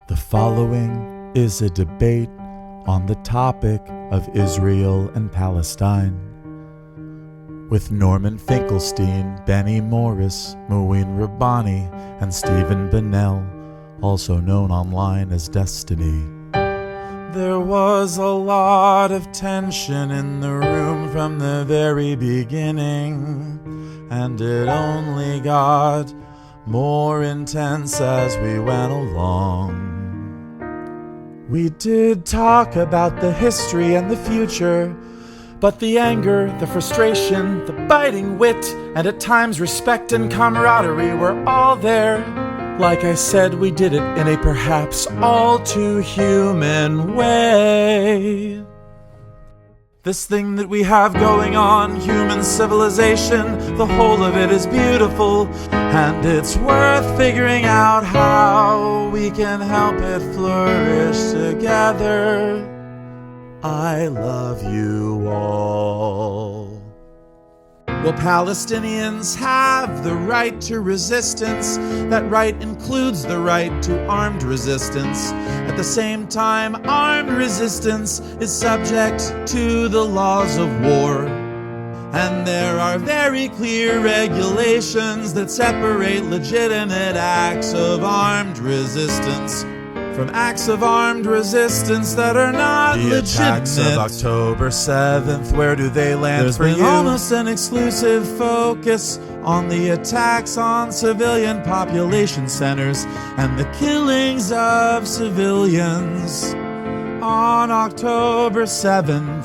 The following is a debate on the topic of Israel and Palestine, with Norman Finkelstein, Benny Morris, Mouin Rabbani, and Stephen Bennell, also known online as Destiny. There was a lot of tension in the room from the very beginning, and it only got more intense as we went along. We did talk about the history and the future, but the anger, the frustration, the biting wit, and at times respect and camaraderie were all there. Like I said, we did it in a perhaps all too human way. This thing that we have going on, human civilization, the whole of it is beautiful, and it's worth figuring out how we can help it flourish together. I love you all. Well, Palestinians have the right to resistance. That right includes the right to armed resistance. At the same time, armed resistance is subject to the laws of war. And there are very clear regulations that separate legitimate acts of armed resistance from acts of armed resistance that are not legitimate. The attacks of October 7th, where do they land for you? There's been almost an exclusive focus on the attacks on civilian population centers and the killings of civilians on October 7th.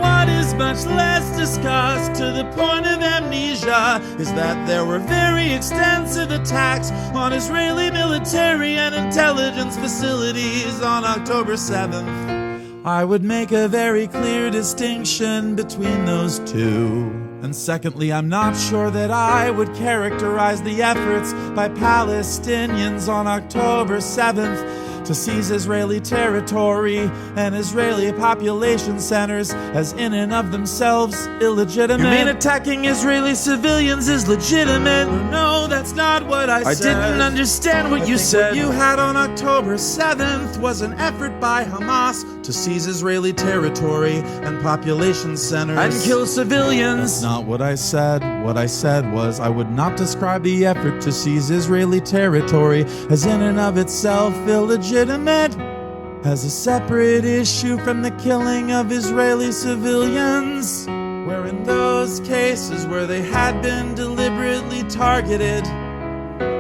What is much less discussed, to the point of amnesia, is that there were very extensive attacks on Israeli military and intelligence facilities on October 7th. I would make a very clear distinction between those two. And secondly, I'm not sure that I would characterize the efforts by Palestinians on October 7th to seize Israeli territory and Israeli population centers as in and of themselves illegitimate. You mean attacking Israeli civilians is legitimate? No, that's not what I said. I didn't understand what you said. What you had on October 7th was an effort by Hamas to seize Israeli territory and population centers and kill civilians. That's not what I said. What I said was I would not describe the effort to seize Israeli territory as in and of itself illegitimate, as a separate issue from the killing of Israeli civilians, where in those cases where they had been deliberately targeted,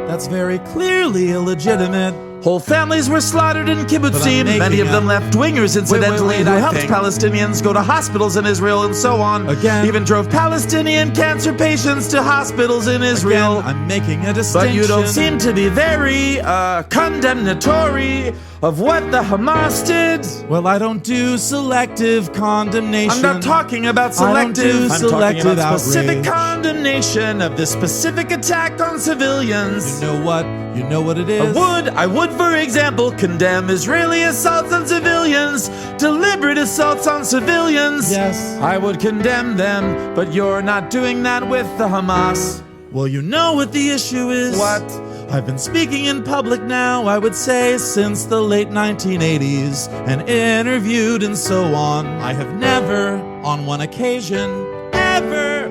that's very clearly illegitimate. Whole families were slaughtered in kibbutzim, many of them left-wingers, incidentally, who helped Palestinians go to hospitals in Israel and so on. Even drove Palestinian cancer patients to hospitals in Israel. I'm making a distinction. But you don't seem to be very, condemnatory of what the Hamas did. Well, I don't do selective condemnation. I'm not talking about selective. I'm talking about specific condemnation of this specific attack on civilians. You know what? You know what it is? I would, for example, condemn Israeli assaults on civilians, deliberate assaults on civilians. Yes. I would condemn them, but you're not doing that with the Hamas. Well, you know what the issue is. What? I've been speaking in public now, I would say, since the late 1980s, and interviewed and so on. I have never, on one occasion, ever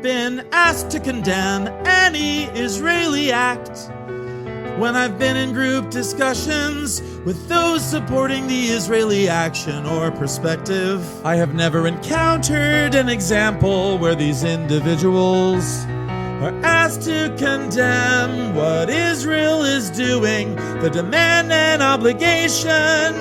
been asked to condemn any Israeli act. When I've been in group discussions with those supporting the Israeli action or perspective, I have never encountered an example where these individuals are asked to condemn what Israel is doing. The demand and obligation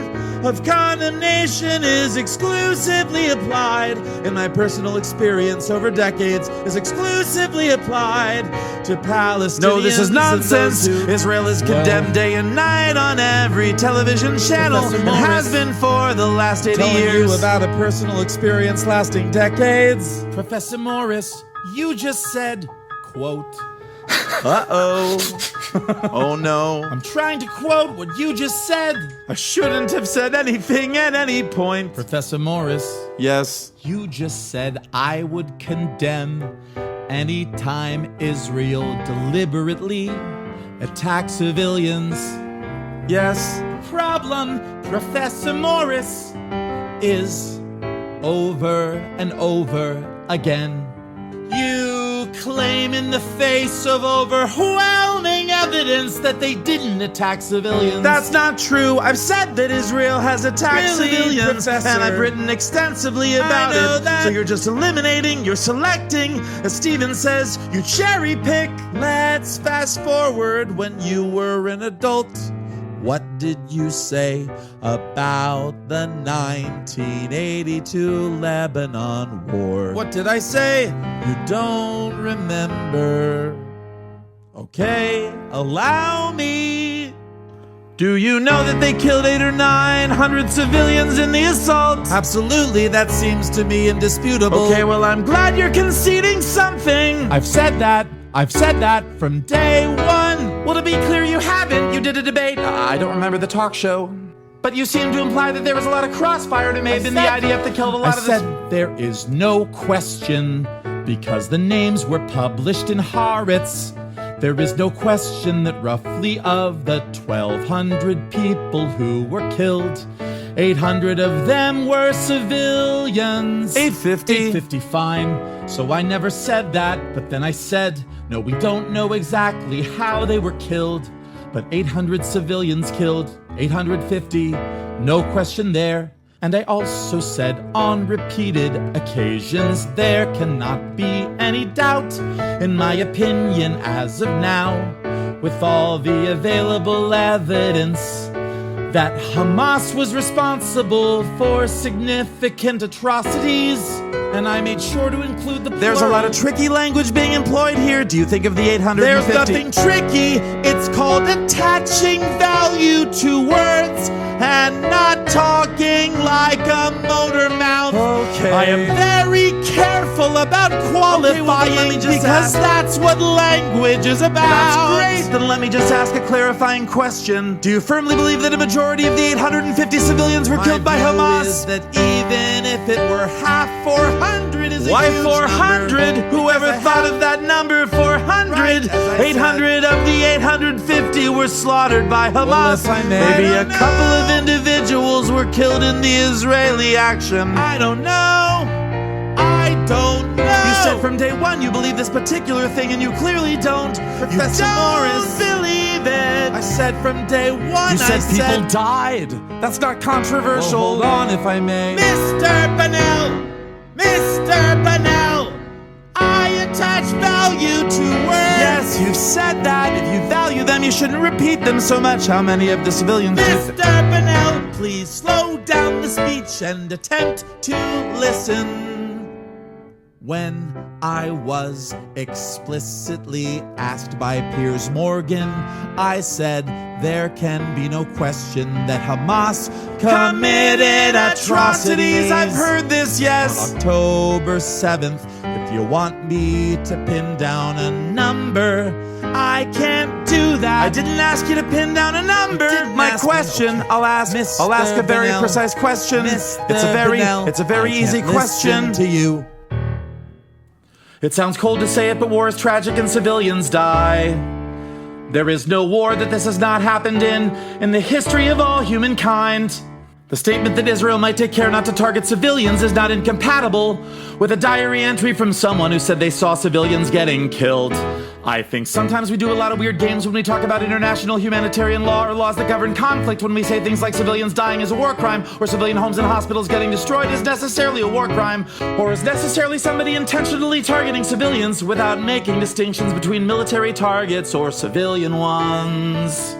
of condemnation is exclusively applied, in my personal experience over decades, is exclusively applied to Palestinians. No, this is nonsense. Israel is condemned day and night on every television channel and has been for the last 80 years. You about a personal experience lasting decades. Professor Morris, you just said, quote, uh-oh. Oh no. I'm trying to quote what you just said. I shouldn't have said anything at any point. Professor Morris. Yes? You just said I would condemn any time Israel deliberately attacks civilians Yes. Problem, Professor Morris, is over and over again. You claim in the face of overwhelming evidence that they didn't attack civilians. That's not true. I've said that Israel has attacked civilians, Professor? And I've written extensively about it. That. So you're just eliminating, you're selecting. As Steven says, you cherry pick. Let's fast forward when you were an adult. What did you say about the 1982 Lebanon War? What did I say? You don't remember. Okay, allow me. Do you know that they killed 800 or 900 civilians in the assault? Absolutely, that seems to me indisputable. Okay, well, I'm glad you're conceding something. I've said that from day one. Well, to be clear, you haven't. You did a debate. I don't remember the talk show. But you seem to imply that there was a lot of crossfire to maybe in the IDF that killed a lot of this. I said there is no question because the names were published in Haaretz. There is no question that roughly of the 1,200 people who were killed, 800 of them were civilians. 850, fine. So I never said that, but then I said, no, we don't know exactly how they were killed, but 800 civilians killed, 850, no question there. And I also said on repeated occasions, there cannot be any doubt, in my opinion, as of now, with all the available evidence, that Hamas was responsible for significant atrocities. And I made sure to include the plural. There's a lot of tricky language being employed here. Do you think of the 850? There's nothing tricky. It's called attaching value to words and not talking like a motor mouth. Okay. I am very careful about qualifying because that's what language is about. That's great. Then let me just ask a clarifying question. Do you firmly believe that a majority of the 850 civilians were killed by Hamas? Is that even if it were half, 400 is a Why huge 400? Number. Whoever thought of that number? 400. Right, 800 of the 850 were slaughtered by Hamas. Well, maybe a couple of individuals were killed in the Israeli action. I don't know. You said from day one you believe this particular thing, and you clearly don't. Professor Morris, believe it. I said from day one. You said people died. That's not controversial. Well, hold on, if I may. Mr. Bonnell, I attach value to words. Yes, you've said that. If you value them, you shouldn't repeat them so much. How many of the civilians? Mr. Bonnell, please slow down the speech and attempt to listen. When I was explicitly asked by Piers Morgan, I said there can be no question that Hamas committed atrocities. I've heard this, yes. On October 7th, if you want me to pin down a number, I can't do that. I didn't ask you to pin down a number. My question, I'll ask a very precise question. It's a very easy question to you. It sounds cold to say it, but war is tragic and civilians die. There is no war that this has not happened in the history of all humankind. The statement that Israel might take care not to target civilians is not incompatible with a diary entry from someone who said they saw civilians getting killed. I think sometimes we do a lot of weird games when we talk about international humanitarian law or laws that govern conflict, when we say things like civilians dying is a war crime, or civilian homes and hospitals getting destroyed is necessarily a war crime, or is necessarily somebody intentionally targeting civilians without making distinctions between military targets or civilian ones.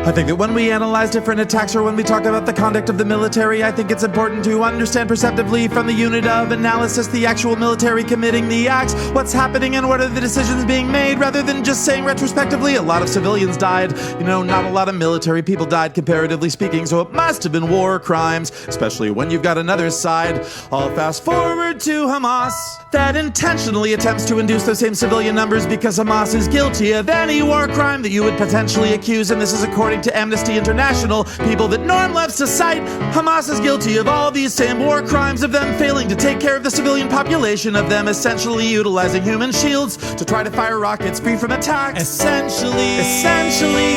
I think that when we analyze different attacks or when we talk about the conduct of the military, I think it's important to understand perceptively from the unit of analysis the actual military committing the acts, what's happening and what are the decisions being made, rather than just saying retrospectively a lot of civilians died. You know, not a lot of military people died comparatively speaking, so it must have been war crimes, especially when you've got another side. I'll fast forward to Hamas that intentionally attempts to induce those same civilian numbers because Hamas is guilty of any war crime that you would potentially accuse, and this is according to Amnesty International, people that Norm loves to cite. Hamas is guilty of all these same war crimes, of them failing to take care of the civilian population, of them essentially utilizing human shields to try to fire rockets free from attack. Essentially,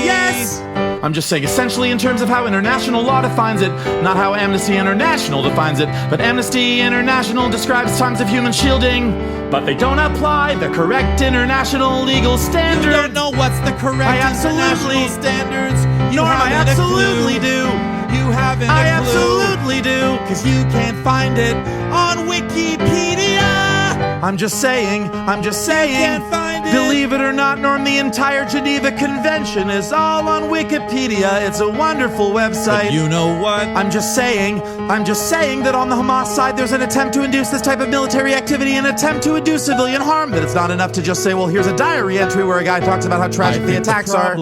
yes. I'm just saying essentially in terms of how international law defines it, not how Amnesty International defines it. But Amnesty International describes times of human shielding, but they don't apply the correct international legal standards. You don't know what's the correct international standards. Norm, I absolutely do. You haven't I a clue. absolutely do. Cause you can't find it on Wikipedia. I'm just saying. Can't find it. Believe it or not, Norm, the entire Geneva Convention is all on Wikipedia. It's a wonderful website. But you know what? I'm just saying that on the Hamas side, there's an attempt to induce this type of military activity, an attempt to induce civilian harm. That it's not enough to just say, well, here's a diary entry where a guy talks about how tragic the attacks are.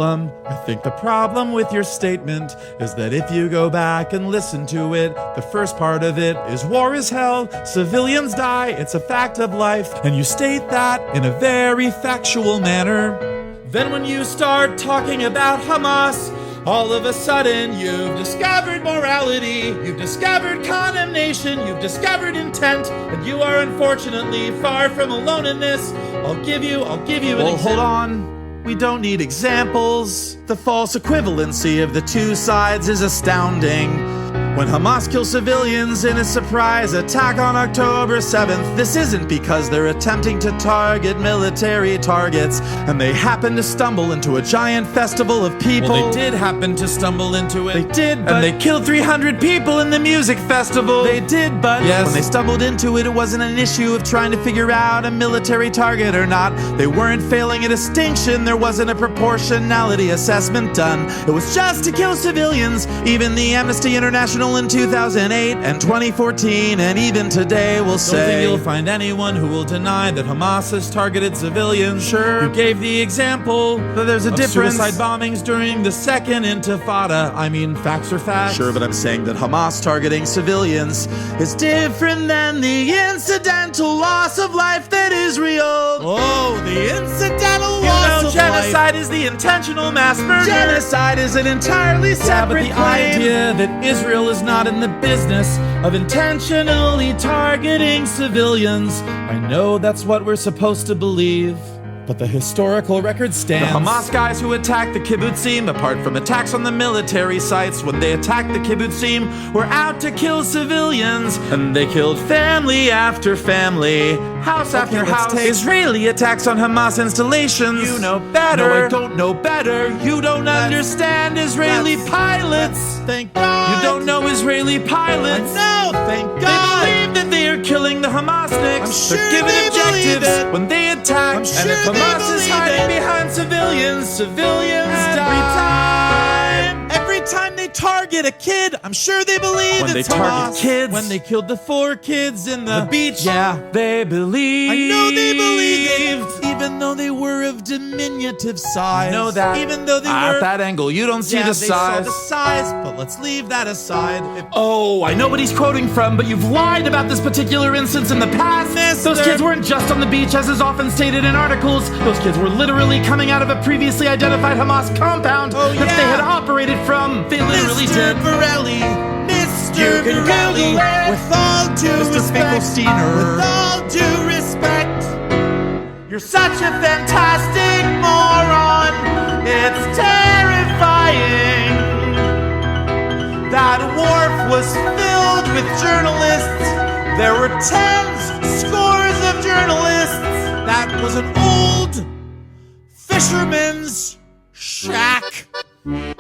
I think the problem with your statement is that if you go back and listen to it, the first part of it is war is hell, civilians die, it's a fact of life, and you state that in a very factual manner. Then when you start talking about Hamas, all of a sudden you've discovered morality, you've discovered condemnation, you've discovered intent, and you are unfortunately far from alone in this. I'll give you an example. Well, hold on. We don't need examples. The false equivalency of the two sides is astounding. When Hamas kills civilians in a surprise attack on October 7th, this isn't because they're attempting to target military targets and they happen to stumble into a giant festival of people. Well, they did happen to stumble into it. They did, but... And they killed 300 people in the music festival. They did, but... Yes. When they stumbled into it, it wasn't an issue of trying to figure out a military target or not. They weren't failing a distinction. There wasn't a proportionality assessment done. It was just to kill civilians. Even the Amnesty International in 2008 and 2014 and even today will say... Don't think you'll find anyone who will deny that Hamas has targeted civilians. Sure. You gave the example But there's a of difference. suicide bombings during the second Intifada. I mean, facts are facts. Sure, but I'm saying that Hamas targeting civilians is different than the incidental loss of life that Israel... Oh, the incidental loss of genocide life. is the intentional mass murder. Genocide is an entirely separate but the claim. idea that Israel is not in the business of intentionally targeting civilians, I know that's what we're supposed to believe, but the historical record stands. The Hamas guys who attacked the kibbutzim, apart from attacks on the military sites, when they attacked the kibbutzim, were out to kill civilians, and they killed family after family, house after house. Israeli attacks on Hamas installations. You know better. No, I don't know better. You don't understand Israeli pilots. Thank God. You don't know Israeli pilots. I know, thank God. They believe that they are killing the Hamasniks. I'm sure They're given they believe objectives it. when they attack. I'm sure and if they Hamas is believe hiding it. behind civilians Every die. Every time they target a kid, I'm sure they believe When it's they target Hamas. kids. When they killed the 4 kids in the beach. Yeah, they believe. I know they believed, even though they were of diminutive size. I know that. Even though they At were... that angle, you don't see the they size. saw the size, but let's leave that aside. Oh, I know what he's quoting from, but you've lied about this particular instance in the past. Those kids weren't just on the beach, as is often stated in articles. Those kids were literally coming out of a previously identified Hamas compound that they had operated from. They literally Mr. did. Borelli, Mr. You can Borelli, Google it. with all due Mr. respect, Finkelstein. with all due respect, You're such a fantastic moron. It's terrifying. That wharf was filled with journalists. There were tens, scores of journalists. that was an old fisherman's shack.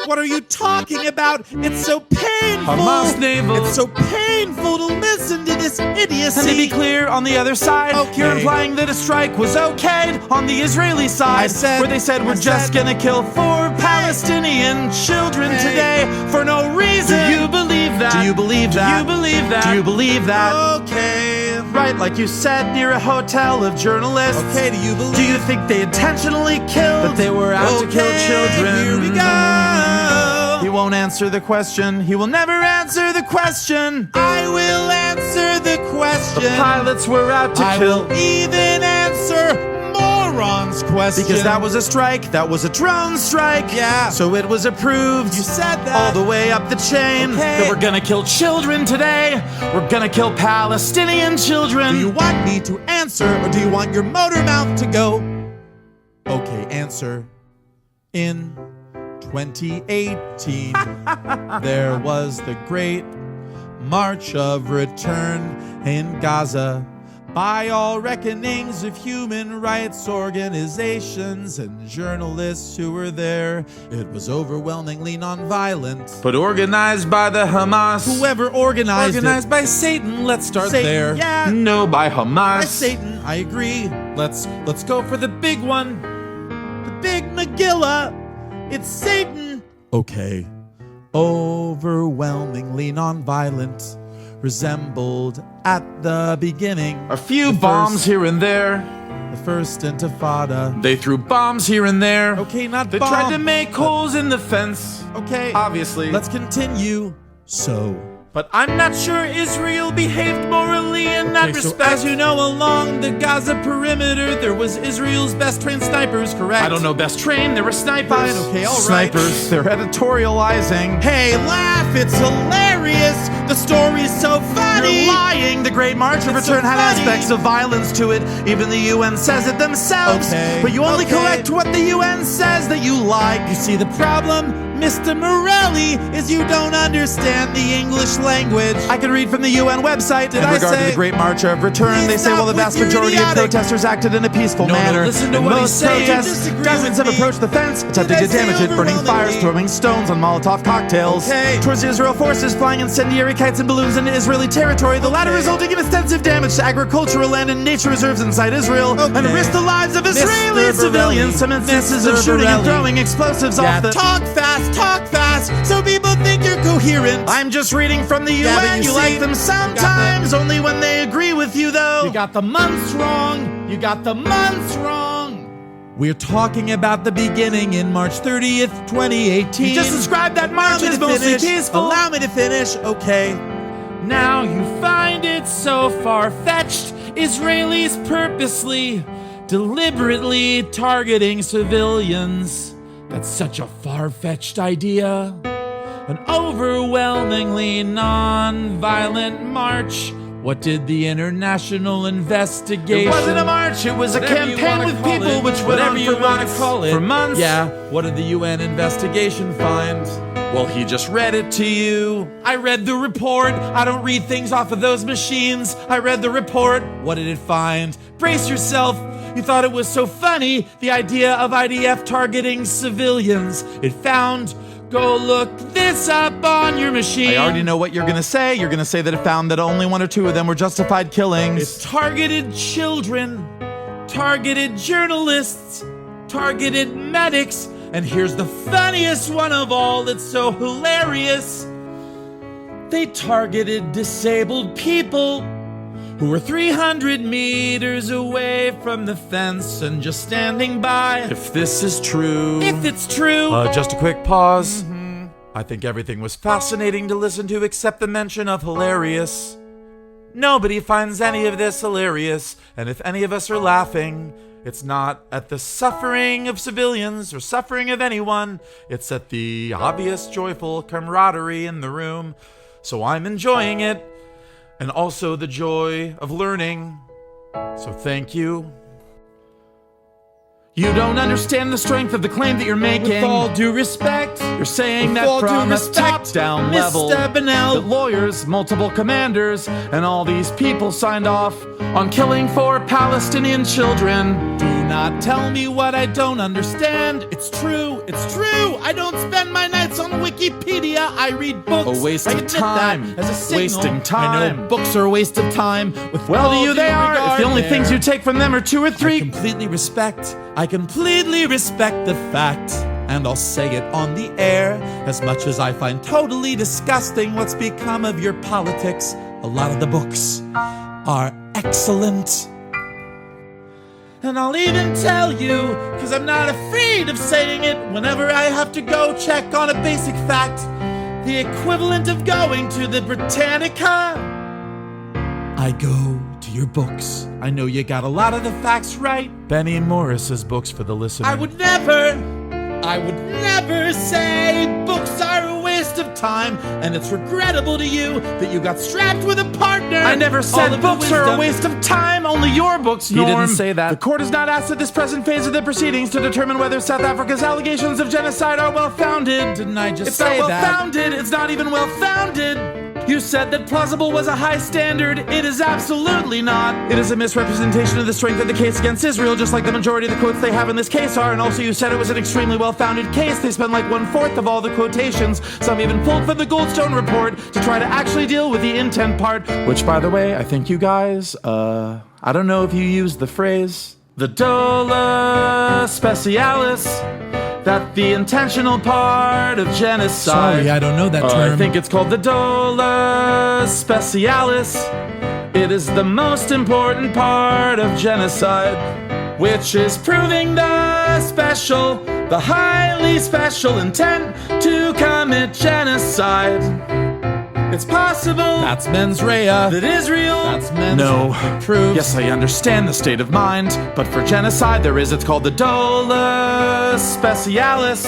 What are you talking about? It's so painful. Hamas naval. It's so painful to listen to this idiocy. And to be clear, on the other side, Okay. you're implying that a strike was okayed on the Israeli side, said- where they said we're I just said- gonna kill 4 Palestinian children Hey. today for no reason. Do you believe that? Do you believe that? Do you believe that? Do you believe that? Okay. Right, like you said, near a hotel of journalists. Okay, do you believe? Do you think they intentionally killed? That they were out to kill children? Here we go. He won't answer the question. He will never answer the question. I will answer the question. The pilots were out to I kill. will even answer moron's question. Because that was a strike. That was a drone strike. Yeah. So it was approved. You said that. All the way up the chain. Okay. That we're gonna kill children today. We're gonna kill Palestinian children. Do you want me to answer, or do you want your motor mouth to go? Okay, answer. In 2018, there was the Great March of Return in Gaza. By all reckonings of human rights organizations and journalists who were there, it was overwhelmingly nonviolent, but organized by the Hamas. Whoever organized it. By Satan. Let's start Satan, there. Yeah. No, by Hamas. By Satan. I agree. Let's go for the big one. The big Megillah. It's Satan. Okay. Overwhelmingly nonviolent. Resembled at the beginning a few bombs here and there. The first Intifada. They threw bombs here and there. Okay, not they bombs. They tried to make holes in the fence. Okay. Obviously. Let's continue. But I'm not sure Israel behaved morally in that respect. So as you know, along the Gaza perimeter, there was Israel's best trained snipers, correct? I don't know best trained, there were snipers. Fine, okay, all right. Snipers, they're editorializing. Hey, laugh, it's hilarious. The story's so funny. You're lying. The Great March of Return had aspects of violence to it. Even the UN says it themselves. Okay, but you only collect what the UN says that you like. You see the problem, Mr. Morelli, is you don't understand the English language. I can read from the UN website. In regard to the Great March of Return, they say, well, the vast majority of protesters acted in a peaceful manner. Listen to what most protests, dozens have approached the fence, attempting to damage it, burning fires, throwing stones on Molotov cocktails. Towards the Israel forces, flying incendiary kites and balloons into Israeli territory, the latter resulting in extensive damage to agricultural land and nature reserves inside Israel, and risk the lives of Israeli civilians. Some instances of shooting and throwing explosives off the... Talk fast, so people think you're coherent. I'm just reading from the UN. You like them sometimes, only when they agree with you, though. You got the months wrong. We're talking about the beginning in March 30th, 2018. You just described that march as mostly peaceful. Allow me to finish, okay. Now you find it so far-fetched. Israelis purposely, deliberately targeting civilians. That's such a far-fetched idea. An overwhelmingly non-violent march. What did the international investigation... It wasn't a march, it was a campaign with people which went on for months. Yeah, what did the UN investigation find? Well, he just read it to you. I read the report. I don't read things off of those machines. I read the report. What did it find? Brace yourself. You thought it was so funny, the idea of IDF targeting civilians. It found... Go look this up on your machine. I already know what you're gonna say. You're gonna say that it found that only 1 or 2 of them were justified killings. It targeted children, targeted journalists, targeted medics, and here's the funniest one of all. It's so hilarious. They targeted disabled people who were 300 meters away from the fence and just standing by. If this is true. If it's true. Just a quick pause. I think everything was fascinating to listen to except the mention of hilarious. Nobody finds any of this hilarious, and if any of us are laughing, it's not at the suffering of civilians or suffering of anyone. It's at the obvious joyful camaraderie in the room. So I'm enjoying it. And also the joy of learning. So thank you. You don't understand the strength of the claim that you're making. With all due respect, you're saying that from a top-down level, the lawyers, multiple commanders, and all these people signed off on killing 4 Palestinian children. Do not tell me what I don't understand. It's true. I don't spend my nights on Wikipedia. I read books. A waste of time. As a signal. Wasting time. I know books are a waste of time. With well to you they are. If the only things you take from them are 2 or 3. I completely respect the fact, and I'll say it on the air, as much as I find totally disgusting what's become of your politics. A lot of the books are excellent. And I'll even tell you, because I'm not afraid of saying it, whenever I have to go check on a basic fact, the equivalent of going to the Britannica, I go to your books. I know you got a lot of the facts right. Benny Morris's books for the listener. I would never say books are a waste of time, and it's regrettable to you that you got strapped with a partner. I never All said of books the are a wisdom- waste of time, only your books, Norm. He didn't say that. The court is not asked at this present phase of the proceedings to determine whether South Africa's allegations of genocide are well-founded. Didn't I just say that? It's not well-founded, it's not even well-founded. You said that plausible was a high standard. It is absolutely not. It is a misrepresentation of the strength of the case against Israel, just like the majority of the quotes they have in this case are. And also you said it was an extremely well-founded case. They spent like 1/4 of all the quotations. Some even pulled from the Goldstone report to try to actually deal with the intent part. Which, by the way, I think you guys, I don't know if you used the phrase, the dolus specialis, that the intentional part of genocide. Sorry, I don't know that term. I think it's called the dolus specialis. It is the most important part of genocide, which is proving the highly special intent to commit genocide. It's possible That's mens rea. that Israel That's mens no proves. Yes, I understand the state of mind, but for genocide it's called the dolus specialis.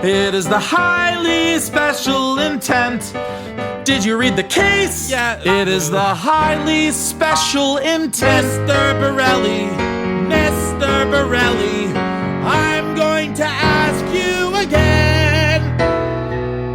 It is the highly special intent. Did you read the case? Yeah. It is the highly special intent. Mr. Borelli, I'm going to ask you again.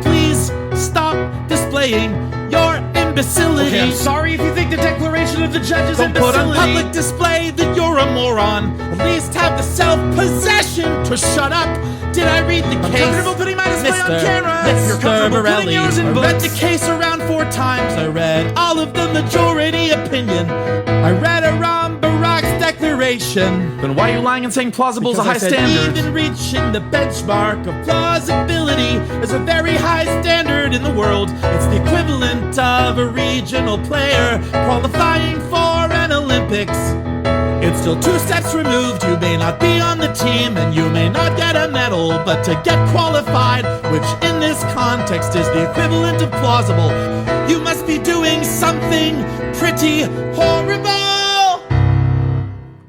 Please stop displaying your imbecility. Okay, I'm sorry if you think the declaration of the judge is Don't put on imbecility. public display that you're a moron. At least have the self-possession to shut up. Did I read the case? comfortable putting my display on Mr. camera. If you're Mr. comfortable putting Borelli. yours in I books. read I read the case around 4 times. I read all of the majority opinion. I read around Barack's declaration. Then why are you lying and saying plausible is a high Because I said standard? Even reaching the benchmark of plausibility is a very high standard in the world. It's the equivalent of a regional player qualifying for an Olympics. It's still 2 steps removed. You may not be on the team and you may not get a medal, but to get qualified, which in this context is the equivalent of plausible, you must be doing something pretty horrible.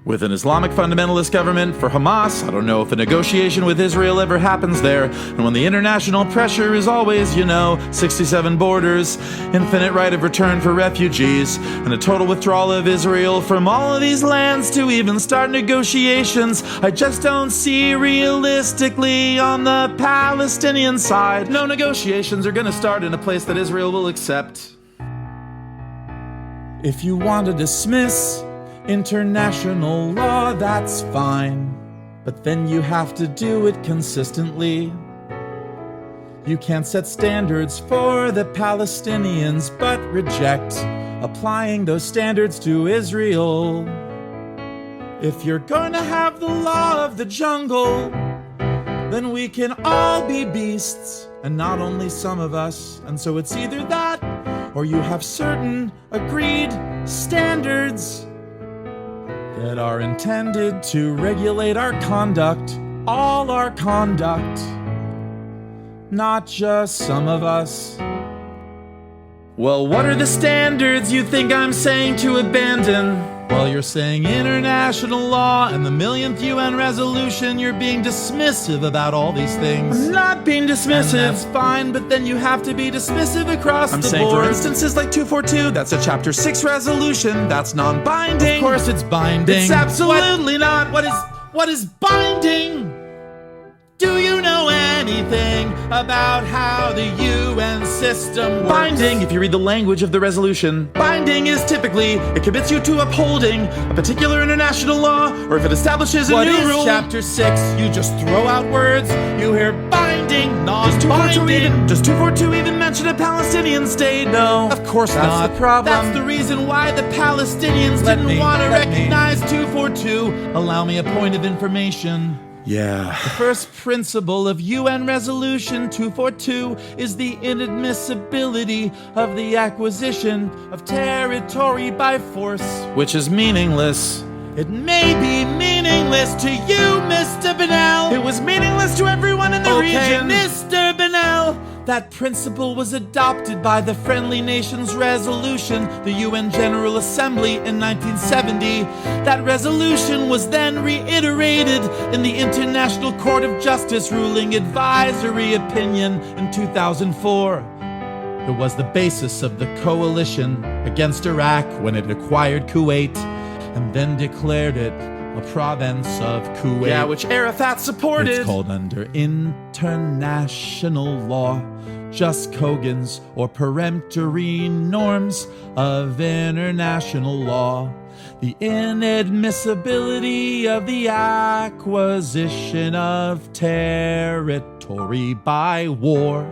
With an Islamic fundamentalist government for Hamas, I don't know if a negotiation with Israel ever happens there. And when the international pressure is always, 67 borders, infinite right of return for refugees, and a total withdrawal of Israel from all of these lands to even start negotiations, I just don't see realistically on the Palestinian side. No negotiations are gonna start in a place that Israel will accept. If you want to dismiss international law, that's fine, but then you have to do it consistently. You can't set standards for the Palestinians, but reject applying those standards to Israel. If you're gonna have the law of the jungle, then we can all be beasts, and not only some of us. And so it's either that, or you have certain agreed standards that are intended to regulate our conduct, all our conduct, not just some of us. Well, what are the standards you think I'm saying to abandon? Well, you're saying international law and the millionth UN resolution. You're being dismissive about all these things. I'm not being dismissive. And that's fine, but then you have to be dismissive across the board. I'm saying, for instances like 242, that's a Chapter 6 resolution. That's non-binding. Of course it's binding. It's absolutely not. What is binding? Do you know anything about how the UN system works? Binding, if you read the language of the resolution, binding is typically, it commits you to upholding a particular international law, or if it establishes a new rule. What is Chapter 6? You just throw out words. You hear binding, non-binding. Does 242 even mention a Palestinian state? No. Of course not. That's the problem. That's the reason why the Palestinians didn't want to recognize 242. Allow me a point of information. Yeah. The first principle of UN Resolution 242 is the inadmissibility of the acquisition of territory by force, which is meaningless. It may be meaningless to you, Mr. Bennell. It was meaningless to everyone in the region. Mr. Bennell, That principle was adopted by the Friendly Nations Resolution, the UN General Assembly in 1970. That resolution was then reiterated in the International Court of Justice ruling advisory opinion in 2004. It was the basis of the coalition against Iraq when it acquired Kuwait and then declared it a province of Kuwait. Yeah, which Arafat supported. It's called under international law, just Kogan's or peremptory norms of international law. The inadmissibility of the acquisition of territory by war.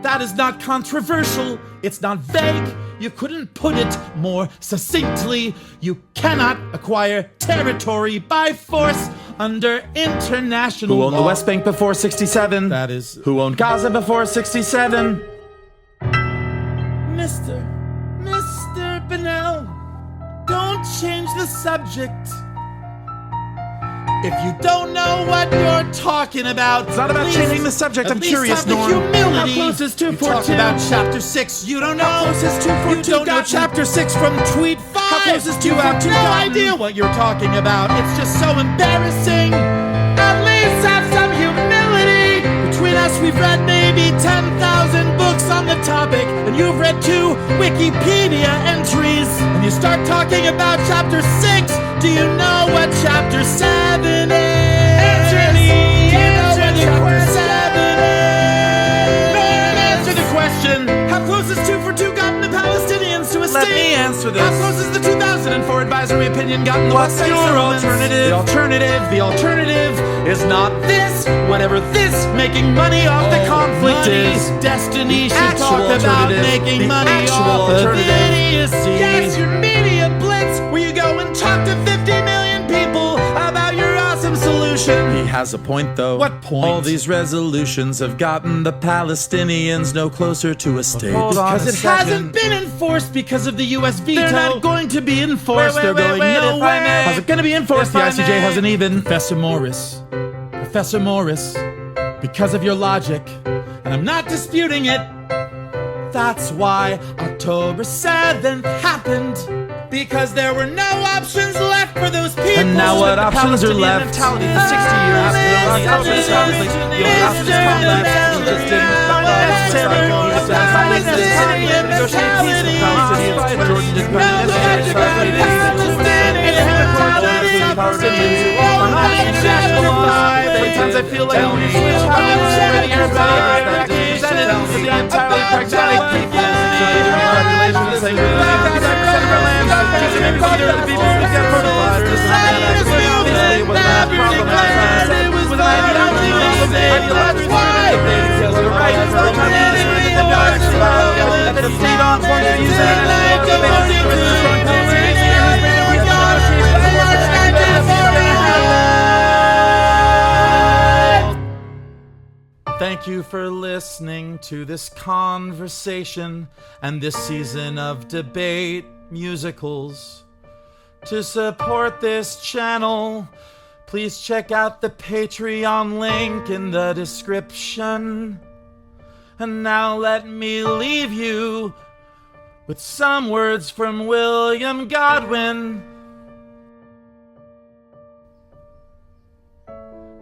That is not controversial. It's not vague. You couldn't put it more succinctly. You cannot acquire territory by force under international law. Who owned the West Bank before 67? That is... Who owned Gaza before 67? Mr. Bennell, don't change the subject. If you don't know what you're talking about, It's not about changing the subject. I'm curious, Norm. Humility. How close is 242? You talk about chapter 6. You don't know. How close is 242? You don't know chapter 6 from tweet 5. How close is You have 242? no idea what you're talking about. It's just so embarrassing. At least have some humility. Between us, we've read maybe 10,000 books on the topic, and you've read 2 Wikipedia entries. And you start talking about chapter 6. Do you know what chapter 7 is? Answer the question. How close is 242 gotten the Palestinians to a state? Let me answer this. How close is the 2004 advisory opinion gotten the What's West Bank your settlements? alternative? The alternative is not this, whatever this making money off the conflict Money, is. Destiny The should actual talk about alternative, making the money actual off of alternative. idiocy. Yes, your media blitz, where you go and talk to 50 million people about your awesome solution. He has a point, though. What point? All these resolutions have gotten the Palestinians no closer to a state. Because it hasn't been enforced because of the U.S. veto. They're not going to be enforced. Wait, They're going if I may. How's it going to be enforced? If The I ICJ may. hasn't even. Professor Morris, because of your logic, and I'm not disputing it, that's why October 7th happened. Because there were no options left for those people. And now what with the options are Palestinian left? mentality for 60 years. The only options are left. The only options come left. He just didn't necessarily go to negotiate peace with Palestinians. Jordan didn't necessarily Sometimes I feel like I'm switch comments where the Arabs are represented for the entirely pragmatic people population saying we're going to 95% of our land maybe either the people who get fertilizers or basically was not a problem with an ideology details of the right for the and then lead on point to use Thank you for listening to this conversation and this season of debate musicals. To support this channel, please check out the Patreon link in the description. And now let me leave you with some words from William Godwin.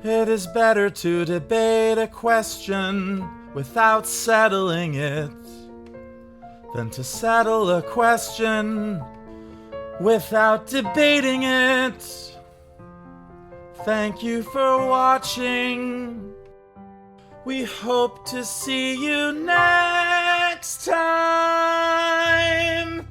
It is better to debate a question without settling it than to settle a question without debating it. Thank you for watching. We hope to see you next time.